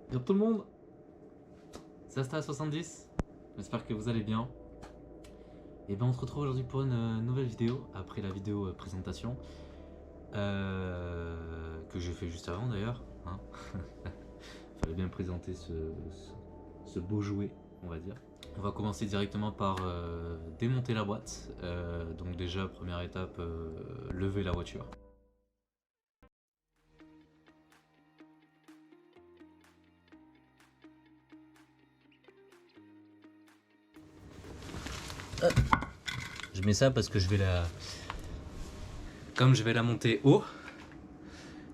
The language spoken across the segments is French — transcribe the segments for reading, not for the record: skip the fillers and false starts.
Bonjour tout le monde, c'est Asta70, j'espère que vous allez bien. Et ben on se retrouve aujourd'hui pour une nouvelle vidéo, après la vidéo présentation, que j'ai fait juste avant d'ailleurs. Hein. Fallait bien présenter ce beau jouet, on va dire. On va commencer directement par démonter la boîte. Donc déjà, première étape, lever la voiture. Je mets ça parce que comme je vais la monter haut,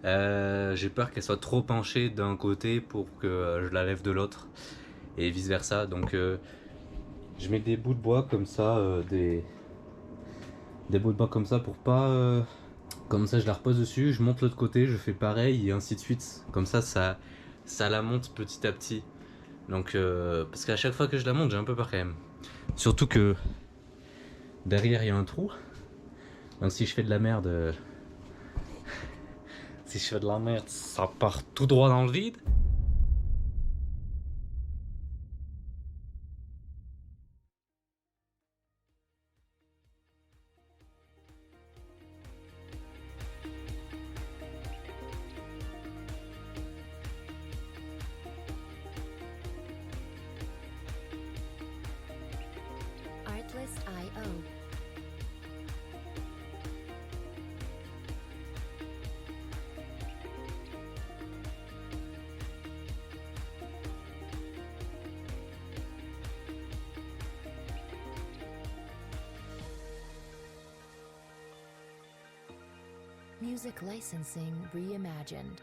j'ai peur qu'elle soit trop penchée d'un côté pour que je la lève de l'autre et vice versa. Donc je mets des bouts de bois comme ça, des bouts de bois comme ça pour pas. Comme ça, je la repose dessus, je monte l'autre côté, je fais pareil et ainsi de suite. Comme ça la monte petit à petit. Donc parce qu'à chaque fois que je la monte, j'ai un peu peur quand même. Surtout que derrière il y a un trou. Donc si je fais de la merde, si je fais de la merde, ça part tout droit dans le vide. Artlist.io. Music licensing reimagined.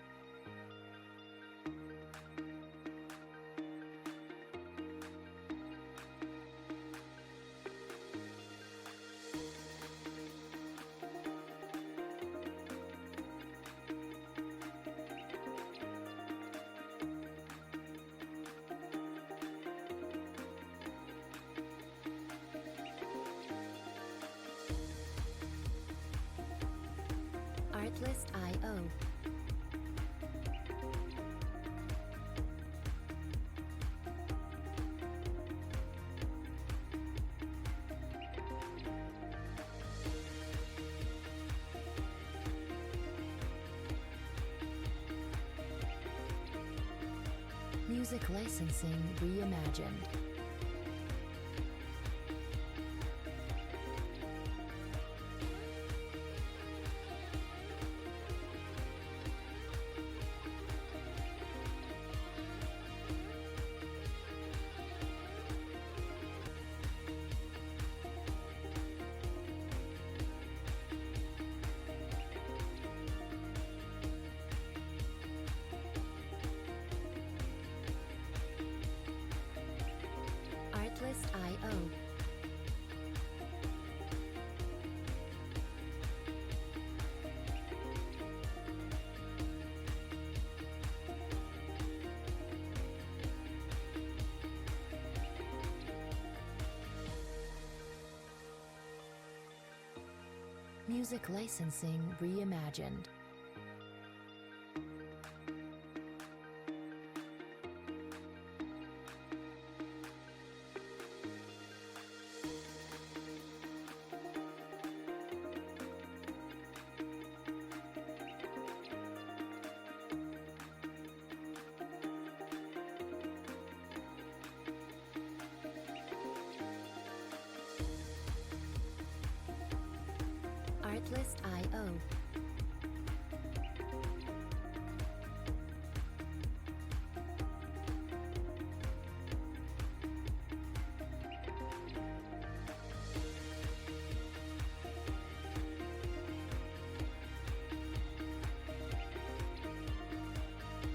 Artlist.io. Music licensing reimagined. Artlist.io. Music licensing reimagined. Artlist.io.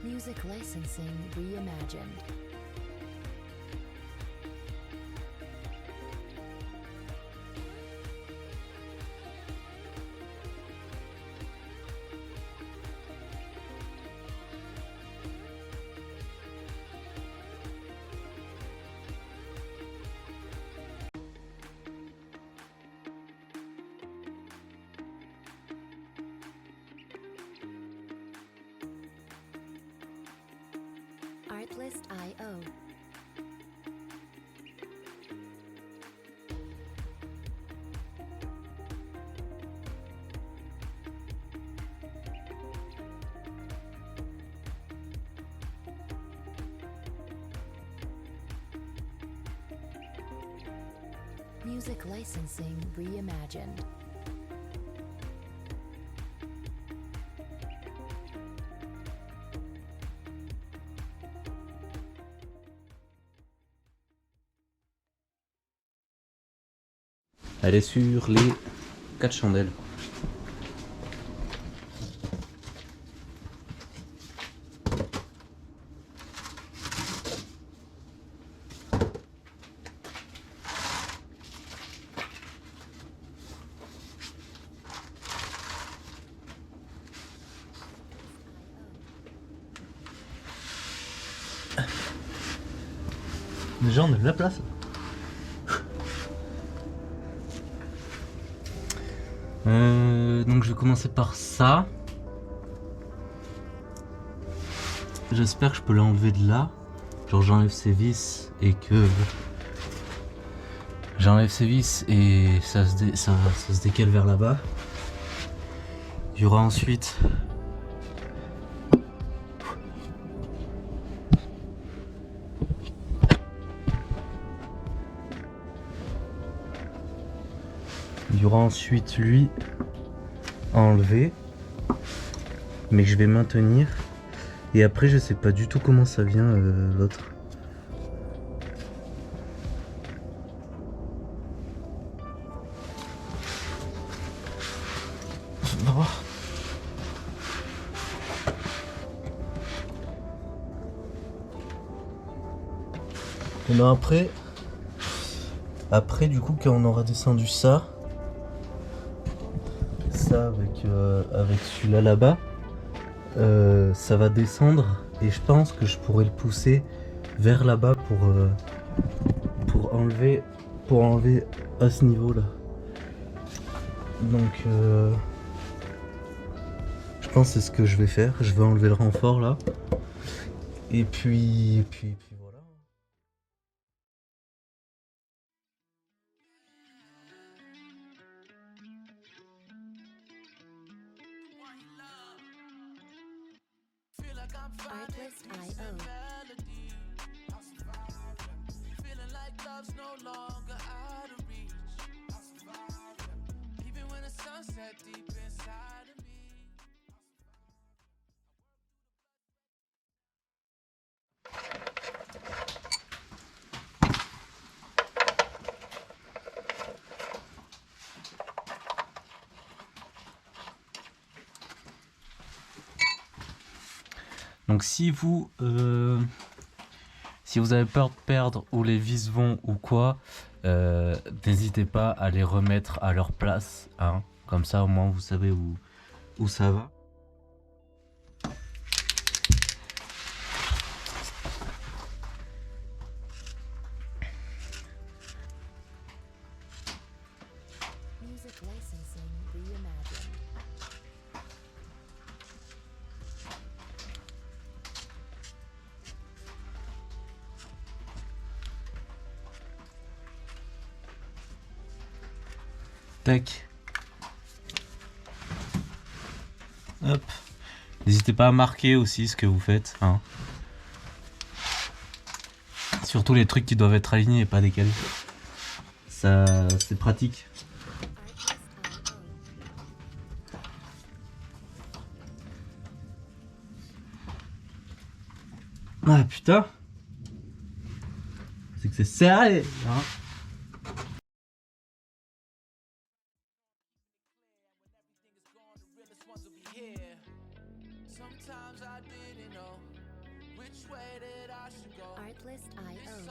Music licensing reimagined. Artlist.io. Music licensing reimagined. Elle est sur les 4 chandelles. Déjà on a de la place. Donc je vais commencer par ça. J'espère que je peux l'enlever de là. Genre j'enlève ces vis et que... J'enlève ces vis et ça se décale vers là-bas. Il y aura ensuite... Il y aura ensuite lui à enlever, mais que je vais maintenir. Et après je sais pas du tout comment ça vient l'autre. On va voir. Et ben après du coup quand on aura descendu ça avec celui-là là-bas, ça va descendre et je pense que je pourrais le pousser vers là-bas pour enlever à ce niveau-là. Donc je pense que c'est ce que je vais faire. Je vais enlever le renfort là et puis voilà. Artlist.io. Donc si vous avez peur de perdre où les vis vont ou quoi, n'hésitez pas à les remettre à leur place, hein. Comme ça au moins vous savez où ça va. Music licensing reimagined. Tac. Hop. N'hésitez pas à marquer aussi ce que vous faites, hein. Surtout les trucs qui doivent être alignés et pas décalés. Ça, c'est pratique. Ah putain. C'est que c'est serré, hein. Artlist.io.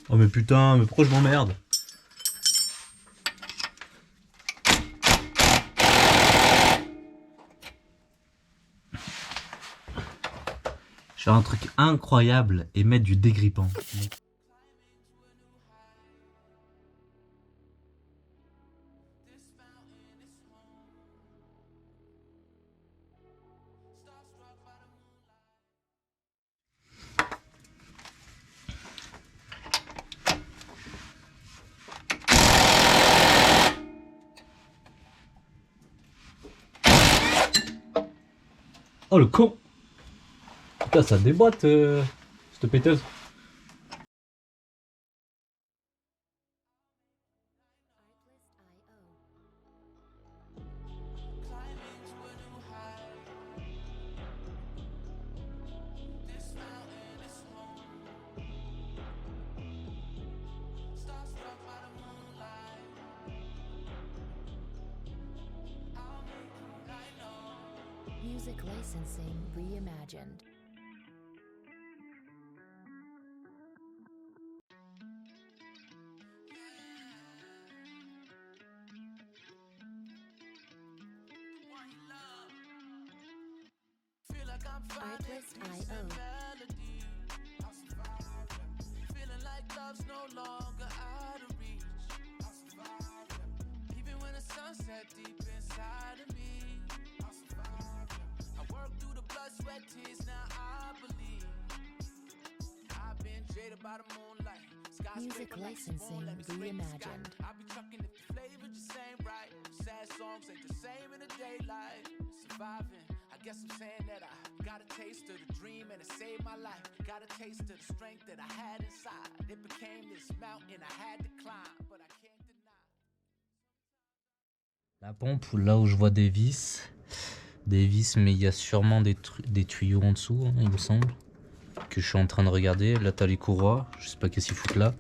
Oh mais putain, mais pourquoi je m'emmerde? Faire un truc incroyable et mettre du dégrippant. Oh le con! Putain, ça déboîte cette péteuse. Music licensing reimagined. Artlist.io. Feeling like love's no longer out of reach. Even when the sunset deep inside of me. I work through the blood, sweat, tears, now I believe. I've been jaded by the moonlight. Music licensing reimagined. I'll be trucking if the flavor just ain't right. Sad songs ain't the same in the daylight. Surviving, I guess I'm saying that I got a taste of the dream and it saved my life. Got a taste of the strength that I had inside. It became this mountain I had to climb, but I can't deny. La pompe, là où je vois des vis, mais il y a sûrement des tuyaux en dessous, hein, il me semble. Que je suis en train de regarder. Là, t'as les courroies. Je sais pas qu'est-ce qu'ils foutent là.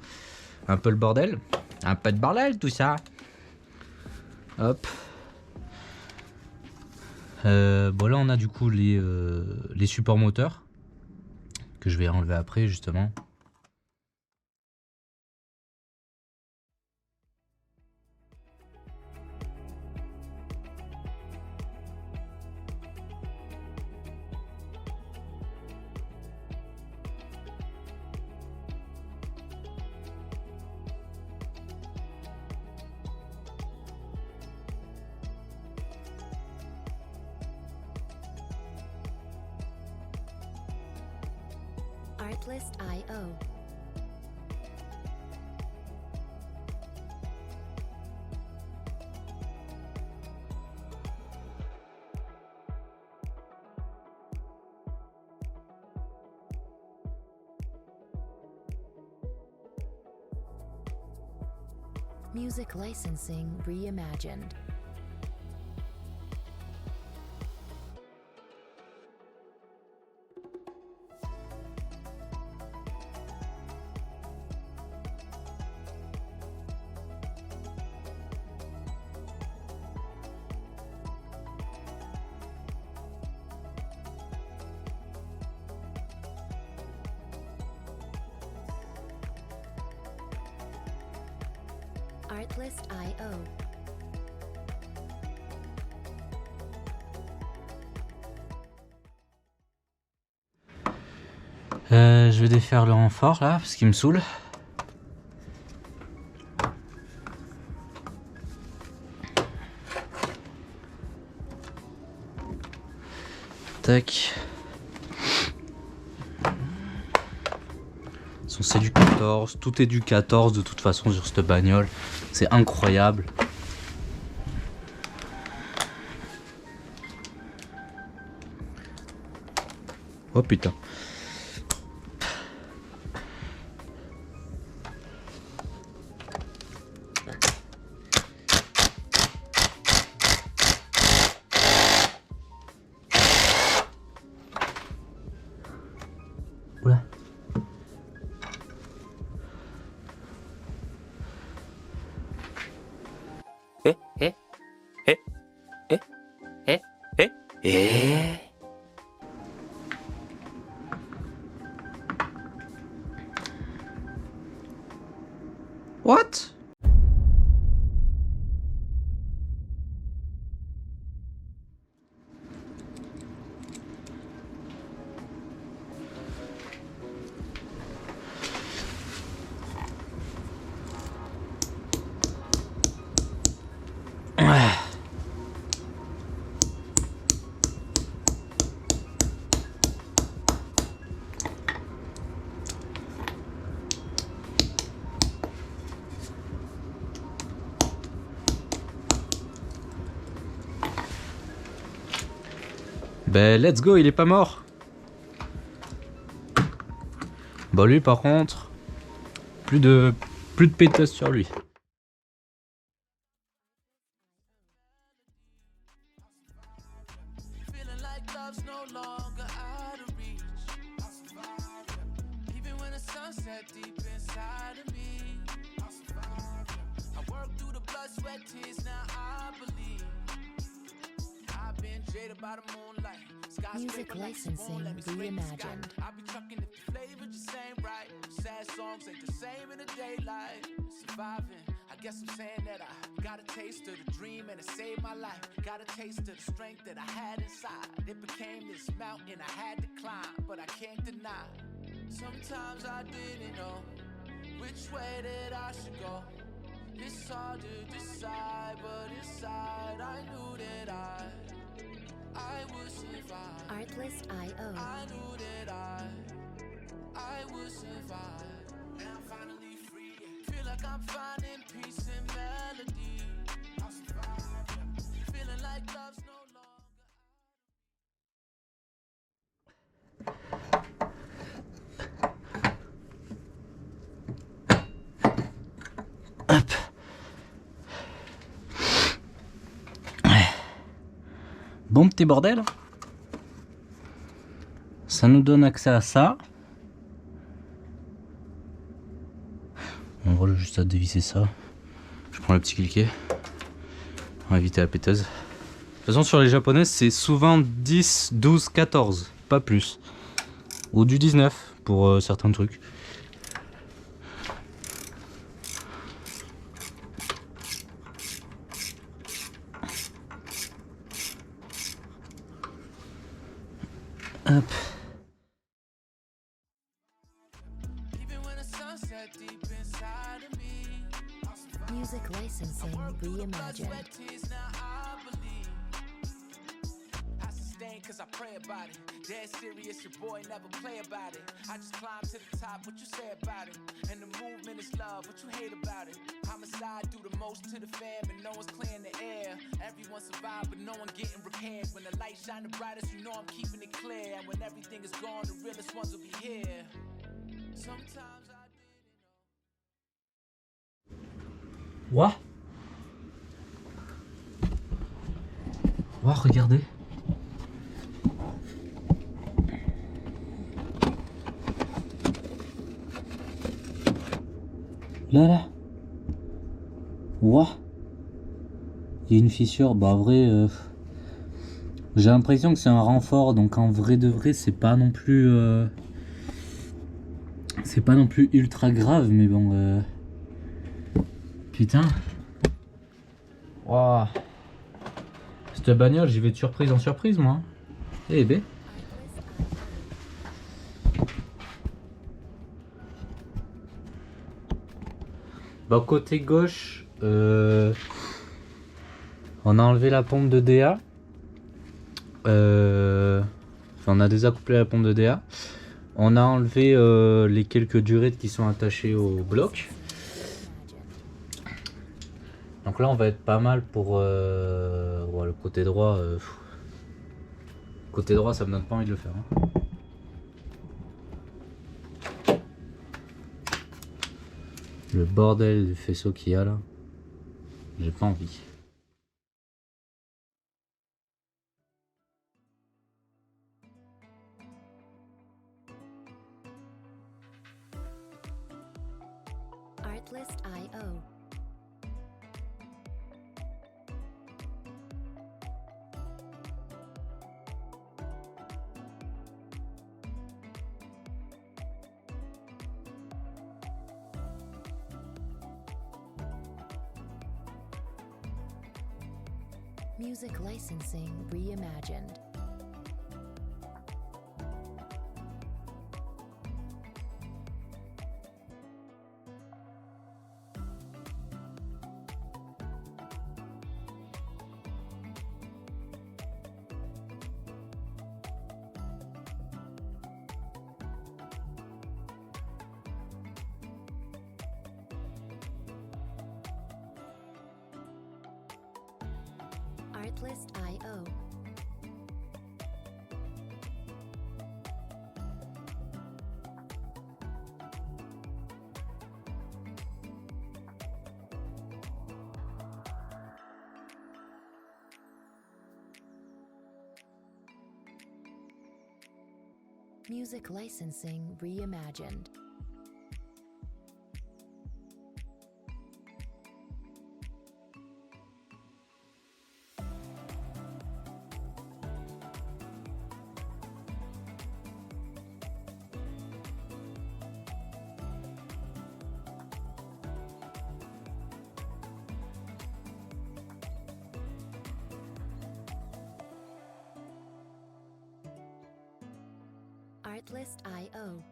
Un peu le bordel. Un peu de bordel, tout ça. Hop. Bon, là, on a du coup les supports moteurs. Que je vais enlever après, justement. Artlist.io. Music licensing reimagined. Artlist.io. Je vais défaire le renfort là, parce qu'il me saoule. Tac. C'est du 14, tout est du 14 de toute façon sur cette bagnole. C'est incroyable. Oh putain. Oula. Ben, let's go, il est pas mort. Bon, lui, par contre, plus de pétasse sur lui. Feeling like love's no longer out of reach. I'll survive, yeah. Even when the sun set deep inside of me. I'll survive, yeah. I work through the blood, sweat, tears, now I believe. I've been jaded by the moonlight. Music licensing reimagined. I be trucking if the flavor just ain't right. Sad songs ain't the same in the daylight. Surviving, I guess I'm saying that I got a taste of the dream and it saved my life. Got a taste of the strength that I had inside. It became this mountain I had to climb, but I can't deny. Sometimes I didn't know which way that I should go. It's hard to decide, but inside I knew that I would survive. Artlist.io. I knew that I would survive. And I'm finally free. Yeah. Feel like I'm finding peace and melody. I'll survive. Yeah. Feeling like love's no longer. Bon petit bordel. Ça nous donne accès à ça. On va juste à dévisser ça. Je prends le petit cliquet. On va éviter la péteuse. De toute façon, sur les japonaises, c'est souvent 10, 12, 14, pas plus. Ou du 19 pour certains trucs. Hop. Even when the sun set deep inside of me. I'll survive. Music licensing reimagined. Tears, now I believe. I sustain cause I pray about it. Dead serious, your boy never play about it. I just climb to the top, what you say about it? And the movement is love, what you hate about it? Homicide do the most to the fam and no one's clearing the air. Everyone survived but no one getting repaired. When the light shine the brightest, you know I'm keeping it clear. And when everything is gone, the realest ones will be here. Sometimes I didn't know. Ouah. Ouah, regardez. Là. Ouah. Il y a une fissure. Bah, en vrai, j'ai l'impression que c'est un renfort. Donc, en vrai de vrai, c'est pas non plus. C'est pas non plus ultra grave. Mais bon. Putain. Ouah. Cette bagnole, j'y vais de surprise en surprise, moi. Eh ben. Bah, côté gauche, on a enlevé la pompe de DA. On a désaccouplé la pompe de DA. On a enlevé les quelques durettes qui sont attachées au bloc. Donc là, on va être pas mal pour le côté droit. Côté droit, ça me donne pas envie de le faire. Hein. Le bordel du faisceau qu'il y a là, j'ai pas envie. Artlist.io. Music licensing reimagined. Artlist.io. Music licensing reimagined. Artlist.io.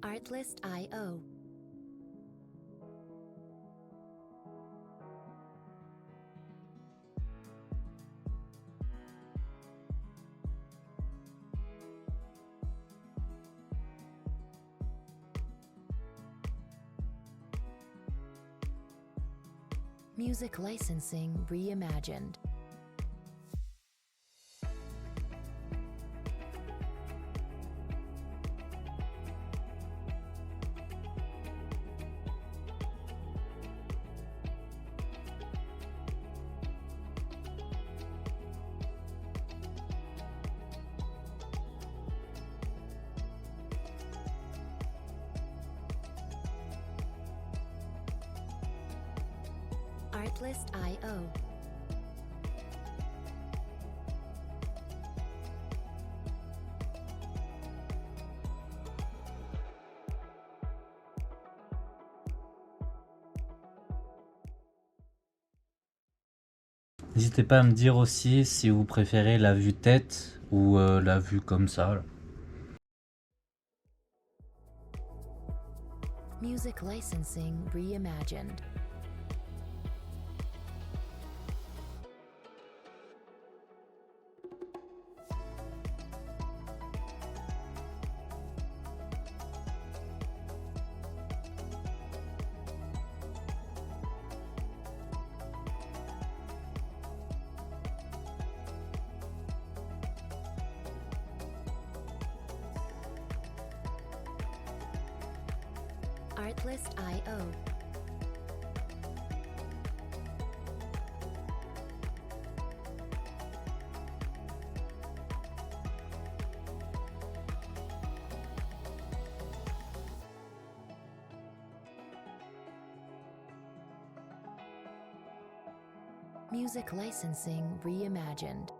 Artlist.io. Music licensing reimagined. Artlist.io. N'hésitez pas à me dire aussi si vous préférez la vue tête ou la vue comme ça. Là. Music licensing reimagined. Artlist.io. Music licensing reimagined.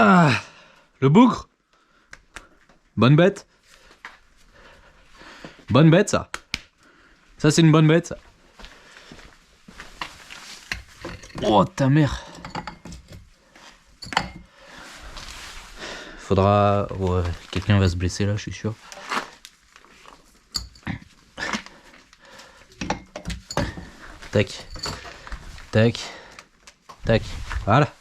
Ah, le bougre. Bonne bête. Bonne bête, ça. Ça, c'est une bonne bête, ça. Oh, ta mère. Faudra... Ouais, quelqu'un va se blesser, là, je suis sûr. Tac. Tac. Tac. Voilà.